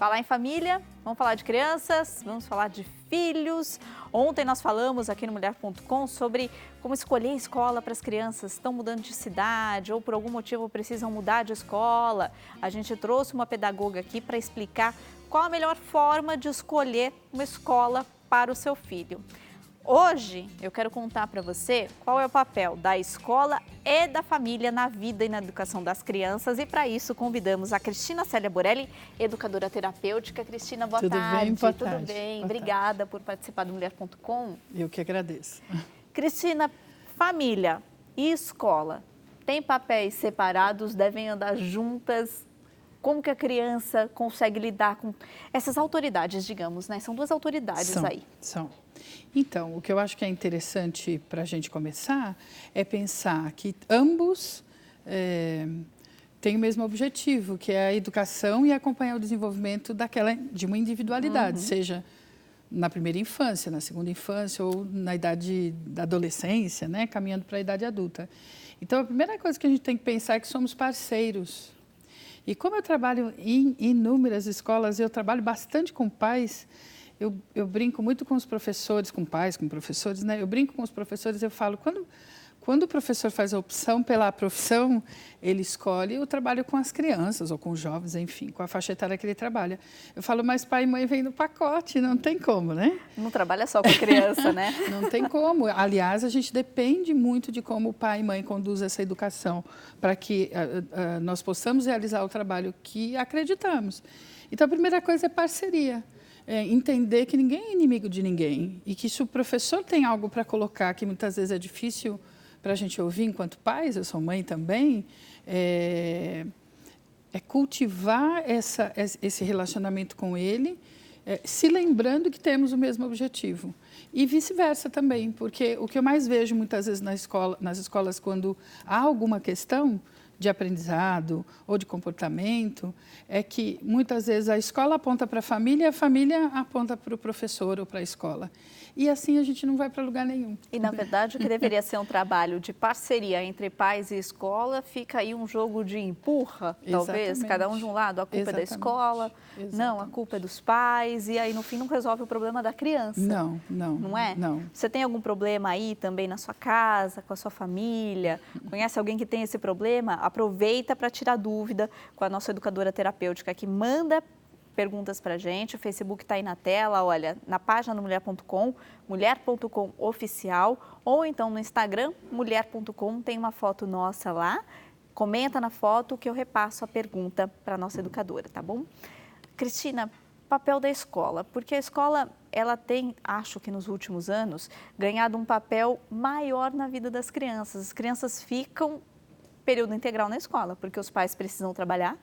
Falar em família, vamos falar de crianças, vamos falar de filhos. Ontem nós falamos aqui no Mulher.com sobre como escolher escola para as crianças que estão mudando de cidade ou por algum motivo precisam mudar de escola. A gente trouxe uma pedagoga aqui para explicar qual a melhor forma de escolher uma escola para o seu filho. Hoje eu quero contar para você qual é o papel da escola e da família na vida e na educação das crianças, e para isso convidamos a Cristina Célia Borelli, educadora terapêutica. Cristina, boa tarde. Tudo bem? Boa tarde. Tudo bem? Boa Obrigada tarde. por participar do Mulher.com. Eu que agradeço. Cristina, família e escola têm papéis separados, devem andar juntas? Como que a criança consegue lidar com essas autoridades, digamos, né? São duas autoridades aí. São. Então, o que eu acho que é interessante para a gente começar é pensar que ambos têm o mesmo objetivo, que é a educação e acompanhar o desenvolvimento de uma individualidade, seja na primeira infância, na segunda infância ou na idade da adolescência, né? Caminhando para a idade adulta. Então, a primeira coisa que a gente tem que pensar é que somos parceiros. E como eu trabalho em inúmeras escolas, eu trabalho bastante com pais, eu brinco muito com os professores, com pais, com professores, né? Eu brinco com os professores, eu falo, quando o professor faz a opção pela profissão, ele escolhe o trabalho com as crianças ou com os jovens, enfim, com a faixa etária que ele trabalha. Eu falo, mas pai e mãe vêm no pacote, não tem como, né? Não trabalha só com criança, né? Não tem como. Aliás, a gente depende muito de como o pai e mãe conduzem essa educação para que nós possamos realizar o trabalho que acreditamos. Então, a primeira coisa é parceria. Entender que ninguém é inimigo de ninguém e que se o professor tem algo para colocar que muitas vezes é difícil para a gente ouvir enquanto pais, eu sou mãe também, é cultivar esse relacionamento com ele, se lembrando que temos o mesmo objetivo. E vice-versa também, porque o que eu mais vejo muitas vezes nas escolas, quando há alguma questão de aprendizado ou de comportamento, é que muitas vezes a escola aponta para a família aponta para o professor ou para a escola. E assim a gente não vai para lugar nenhum. E, na verdade, o que deveria ser um trabalho de parceria entre pais e escola, fica aí um jogo de empurra, talvez, Exatamente. cada um de um lado, a culpa é da escola, não, a culpa é dos pais, e aí, no fim, não resolve o problema da criança. Não. Não é? Não. Você tem algum problema aí também na sua casa, com a sua família? Conhece alguém que tem esse problema? Aproveita para tirar dúvida com a nossa educadora terapêutica, que manda perguntas para a gente. O Facebook está aí na tela, olha, na página do Mulher.com, Mulher.com oficial, ou então no Instagram, Mulher.com, tem uma foto nossa lá. Comenta na foto que eu repasso a pergunta para a nossa educadora, tá bom? Cristina, papel da escola, porque a escola, ela tem, acho que nos últimos anos, ganhado um papel maior na vida das crianças. As crianças ficam período integral na escola, porque os pais precisam trabalhar.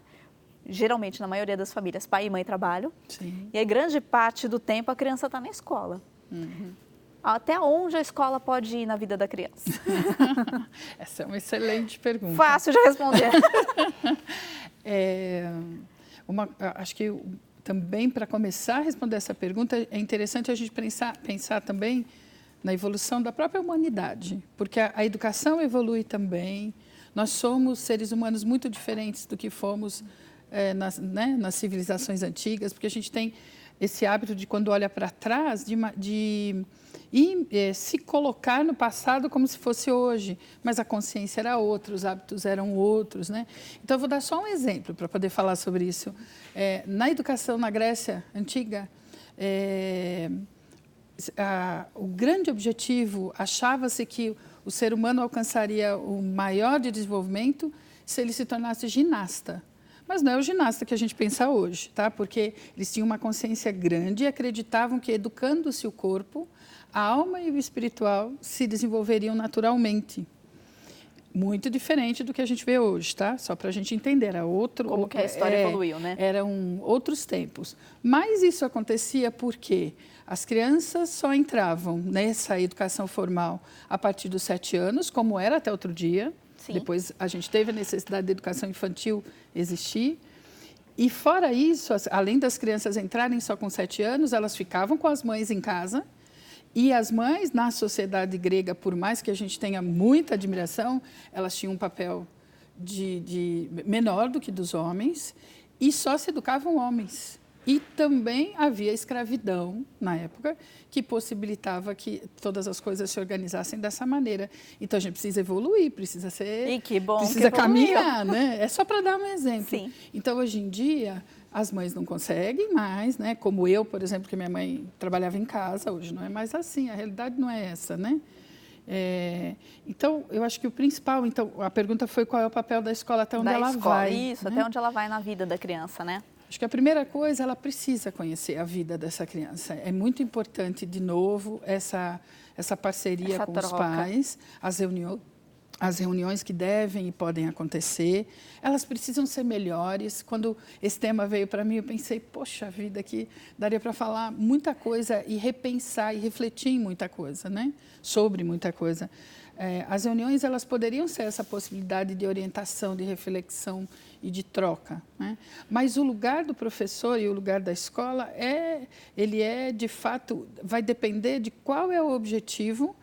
Geralmente, na maioria das famílias, pai e mãe trabalham. Sim. E aí, grande parte do tempo, a criança está na escola. Até onde a escola pode ir na vida da criança? Essa é uma excelente pergunta. Fácil de responder. Acho que também, para começar a responder essa pergunta, é interessante a gente pensar também na evolução da própria humanidade, porque a educação evolui também. Nós somos seres humanos muito diferentes do que fomos nas civilizações antigas, porque a gente tem esse hábito de, quando olha para trás, de se colocar no passado como se fosse hoje, mas a consciência era outra, os hábitos eram outros, né? Então, eu vou dar só um exemplo para poder falar sobre isso. Na educação na Grécia Antiga, o grande objetivo, achava-se que o ser humano alcançaria o maior de desenvolvimento se ele se tornasse ginasta. Mas não é o ginasta que a gente pensa hoje, tá? Porque eles tinham uma consciência grande e acreditavam que, educando-se o corpo, a alma e o espiritual se desenvolveriam naturalmente. Muito diferente do que a gente vê hoje, tá? Só para a gente entender. Como que a história evoluiu, né? Eram outros tempos. Mas isso acontecia porque as crianças só entravam nessa educação formal a partir dos 7 anos, como era até outro dia. Sim. Depois a gente teve a necessidade da educação infantil existir. E fora isso, além das crianças entrarem só com 7 anos, elas ficavam com as mães em casa. E as mães, na sociedade grega, por mais que a gente tenha muita admiração, elas tinham um papel menor do que dos homens, e só se educavam homens. E também havia escravidão, na época, que possibilitava que todas as coisas se organizassem dessa maneira. Então, a gente precisa evoluir, precisa ser... E que bom precisa que caminhar, né? É só para dar um exemplo. Sim. Então, hoje em dia, as mães não conseguem mais, né? Como eu, por exemplo, que minha mãe trabalhava em casa, hoje não é mais assim, a realidade não é essa, né? Então, eu acho que o principal... Então, a pergunta foi qual é o papel da escola até onde ela vai. Isso, né? até onde ela vai na vida da criança, né? Acho que a primeira coisa, ela precisa conhecer a vida dessa criança. É muito importante, de novo, essa parceria Essa com troca. os pais, as reuniões que devem e podem acontecer. Elas precisam ser melhores. Quando esse tema veio para mim, eu pensei, poxa vida, que daria para falar muita coisa e repensar e refletir em muita coisa, né? Sobre muita coisa. As reuniões, elas poderiam ser essa possibilidade de orientação, de reflexão e de troca, né? Mas o lugar do professor e o lugar da escola, ele de fato, vai depender de qual é o objetivo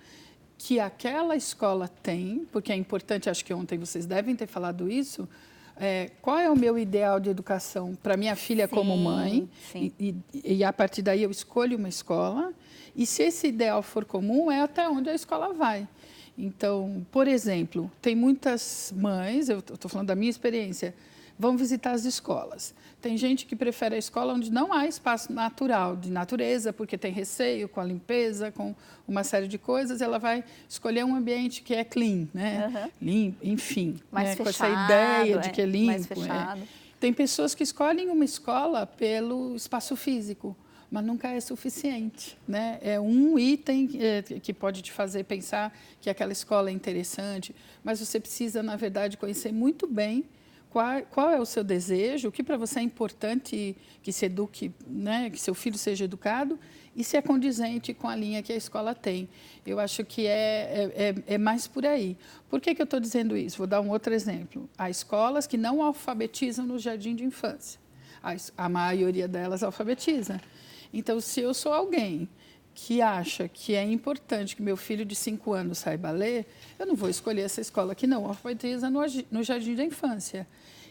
que aquela escola tem, porque é importante, acho que ontem vocês devem ter falado isso, qual é o meu ideal de educação para minha filha como mãe, e a partir daí eu escolho uma escola, e se esse ideal for comum, é até onde a escola vai. Então, por exemplo, tem muitas mães, eu estou falando da minha experiência, vão visitar as escolas. Tem gente que prefere a escola onde não há espaço natural, de natureza, porque tem receio com a limpeza, com uma série de coisas, ela vai escolher um ambiente que é clean, né? Limpo, enfim, mais com fechado, essa ideia de que é limpo. Mais fechado. Tem pessoas que escolhem uma escola pelo espaço físico, mas nunca é suficiente, né? É um item que pode te fazer pensar que aquela escola é interessante, mas você precisa, na verdade, conhecer muito bem qual é o seu desejo, o que para você é importante que se eduque, né? Que seu filho seja educado, e se é condizente com a linha que a escola tem. Eu acho que é mais por aí. Por que eu estou dizendo isso? Vou dar um outro exemplo. Há escolas que não alfabetizam no jardim de infância. A maioria delas alfabetiza. Então, se eu sou alguém que acha que é importante que meu filho de 5 anos saiba ler, eu não vou escolher essa escola que não alfabetiza no jardim da infância.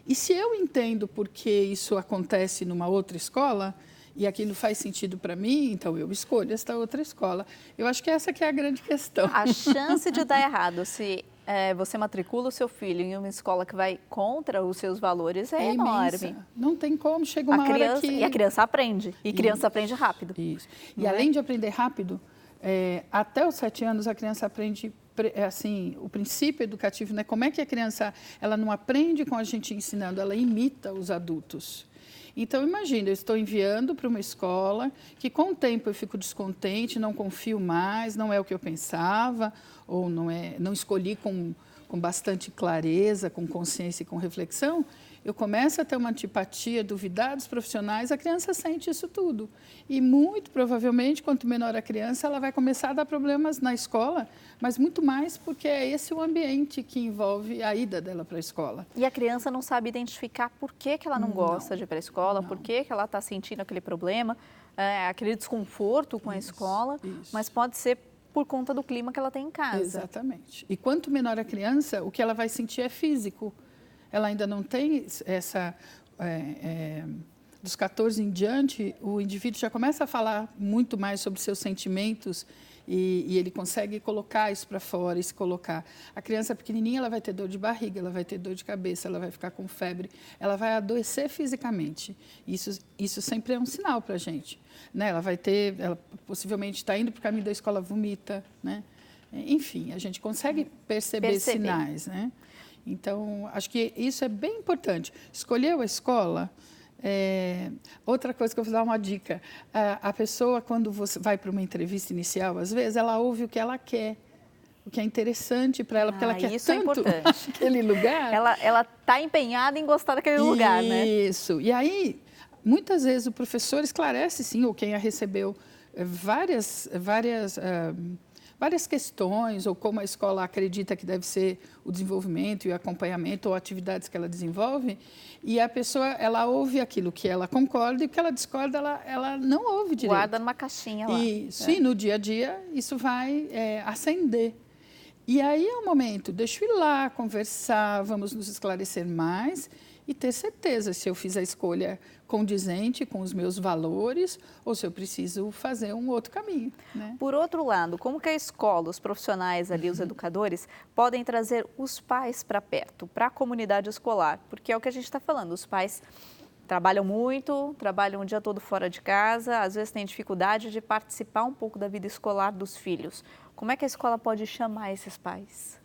E se eu entendo por que isso acontece numa outra escola, e aquilo faz sentido para mim, então eu escolho esta outra escola. Eu acho que essa que é a grande questão. A chance de dar errado se você matricula o seu filho em uma escola que vai contra os seus valores é enorme. Imensa. Não tem como, chega uma hora que... E a criança aprende, e criança aprende rápido. Isso. E além de aprender rápido, até os 7 anos a criança aprende, assim, o princípio educativo, né? Como é que a criança, ela não aprende com a gente ensinando, ela imita os adultos. Então, imagina, eu estou enviando para uma escola que, com o tempo, eu fico descontente, não confio mais, não é o que eu pensava, ou não escolhi com bastante clareza, com consciência e com reflexão, eu começo a ter uma antipatia, duvidar dos profissionais, a criança sente isso tudo. E, muito provavelmente, quanto menor a criança, ela vai começar a dar problemas na escola, mas muito mais porque é esse o ambiente que envolve a ida dela para a escola. E a criança não sabe identificar por que ela não gosta de ir para a escola, por que ela está sentindo aquele problema, aquele desconforto com a escola, mas pode ser por conta do clima que ela tem em casa. Exatamente. E quanto menor a criança, o que ela vai sentir é físico. Ela ainda não tem essa... dos 14 em diante, o indivíduo já começa a falar muito mais sobre seus sentimentos e ele consegue colocar isso para fora e se colocar. A criança pequenininha, ela vai ter dor de barriga, ela vai ter dor de cabeça, ela vai ficar com febre, ela vai adoecer fisicamente. Isso sempre é um sinal para a gente, né? Ela possivelmente está indo para o caminho da escola, vomita, né? Enfim, a gente consegue perceber sinais, né? Então, acho que isso é bem importante. Escolheu a escola... outra coisa que eu vou dar uma dica, a pessoa, quando você vai para uma entrevista inicial, às vezes, ela ouve o que ela quer, o que é interessante para ela, porque ela quer tanto aquele lugar. Ela está empenhada em gostar daquele lugar, né? Isso. E aí, muitas vezes, o professor esclarece, sim, ou quem a recebeu, várias questões, ou como a escola acredita que deve ser o desenvolvimento e o acompanhamento, ou atividades que ela desenvolve, e a pessoa, ela ouve aquilo que ela concorda e o que ela discorda, ela não ouve direito. Guarda numa caixinha lá. Isso, e no dia a dia, isso vai acender. E aí é o momento, deixa eu ir lá, conversar, vamos nos esclarecer mais e ter certeza, se eu fiz a escolha condizente com os meus valores ou se eu preciso fazer um outro caminho, né? Por outro lado, como que a escola, os profissionais ali, os educadores, podem trazer os pais para perto, para a comunidade escolar? Porque é o que a gente está falando, os pais trabalham muito, trabalham o dia todo fora de casa, às vezes têm dificuldade de participar um pouco da vida escolar dos filhos. Como é que a escola pode chamar esses pais?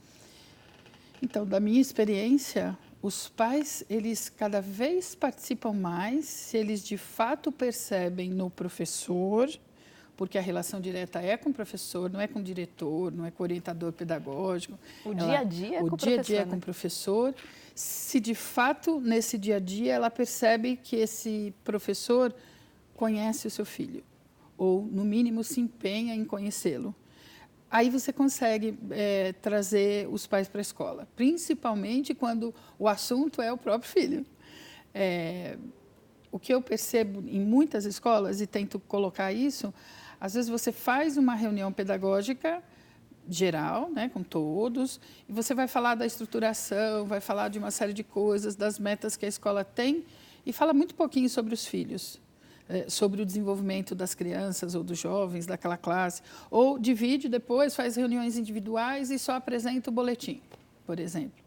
Então, da minha experiência, os pais, eles cada vez participam mais se eles de fato percebem no professor, porque a relação direta é com o professor, não é com o diretor, não é com o orientador pedagógico. O dia a dia é com o professor. O dia a dia é com o professor. Se de fato, nesse dia a dia, ela percebe que esse professor conhece o seu filho, ou no mínimo se empenha em conhecê-lo. Aí você consegue trazer os pais para a escola, principalmente quando o assunto é o próprio filho. O que eu percebo em muitas escolas, e tento colocar isso, às vezes você faz uma reunião pedagógica geral, né, com todos, e você vai falar da estruturação, vai falar de uma série de coisas, das metas que a escola tem, e fala muito pouquinho sobre os filhos. Sobre o desenvolvimento das crianças ou dos jovens daquela classe, ou divide depois, faz reuniões individuais e só apresenta o boletim, por exemplo.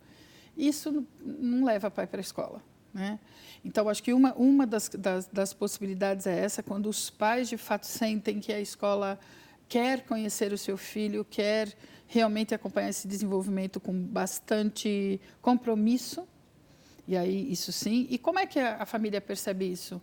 Isso não leva pai para a escola, né? Então, acho que uma das possibilidades é essa, quando os pais, de fato, sentem que a escola quer conhecer o seu filho, quer realmente acompanhar esse desenvolvimento com bastante compromisso, e aí, isso sim. E como é que a família percebe isso?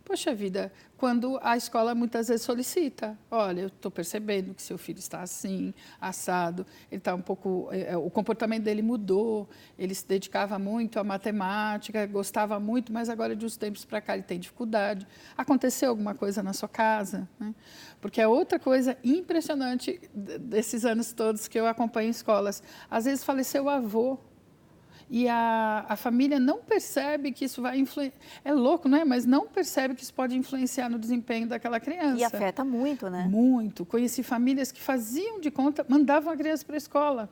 Poxa vida, quando a escola muitas vezes solicita, olha, eu estou percebendo que seu filho está assim, assado, ele está um pouco, o comportamento dele mudou, ele se dedicava muito à matemática, gostava muito, mas agora de uns tempos para cá ele tem dificuldade. Aconteceu alguma coisa na sua casa? Né? Porque é outra coisa impressionante desses anos todos que eu acompanho em escolas. Às vezes faleceu o avô, e a família não percebe que isso vai influenciar. É louco, não é? Mas não percebe que isso pode influenciar no desempenho daquela criança. E afeta muito, né? Muito. Conheci famílias que faziam de conta, mandavam a criança para a escola.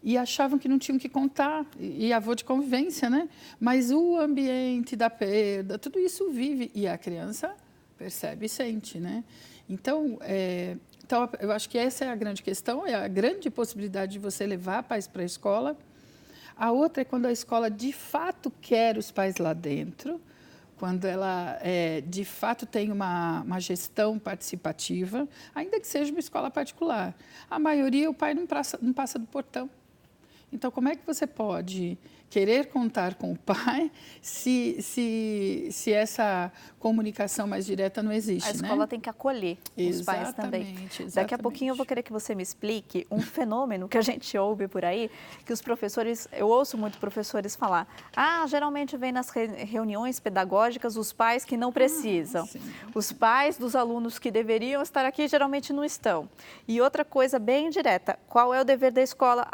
E achavam que não tinham que contar. E avô de convivência, né? Mas o ambiente da perda, tudo isso vive. E a criança percebe e sente, né? Então, eu acho que essa é a grande questão, é a grande possibilidade de você levar pais para a escola. A outra é quando a escola, de fato, quer os pais lá dentro, quando ela, de fato, tem uma gestão participativa, ainda que seja uma escola particular. A maioria, o pai não passa do portão. Então, como é que você pode querer contar com o pai se essa comunicação mais direta não existe? A escola tem que acolher os pais também. Exatamente. Daqui a pouquinho eu vou querer que você me explique um fenômeno que a gente ouve por aí, que os professores, eu ouço muito professores falar, geralmente vem nas reuniões pedagógicas os pais que não precisam. Os pais dos alunos que deveriam estar aqui geralmente não estão. E outra coisa bem direta, qual é o dever da escola?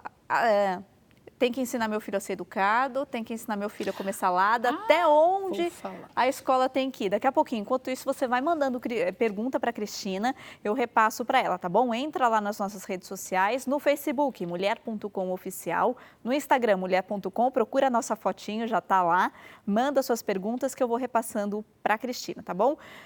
Tem que ensinar meu filho a ser educado, tem que ensinar meu filho a comer salada, até onde a escola tem que ir. Daqui a pouquinho, enquanto isso, você vai mandando pergunta para a Cristina, eu repasso para ela, tá bom? Entra lá nas nossas redes sociais, no Facebook, mulher.com oficial, no Instagram, mulher.com, procura a nossa fotinho, já está lá, manda suas perguntas que eu vou repassando para a Cristina, tá bom?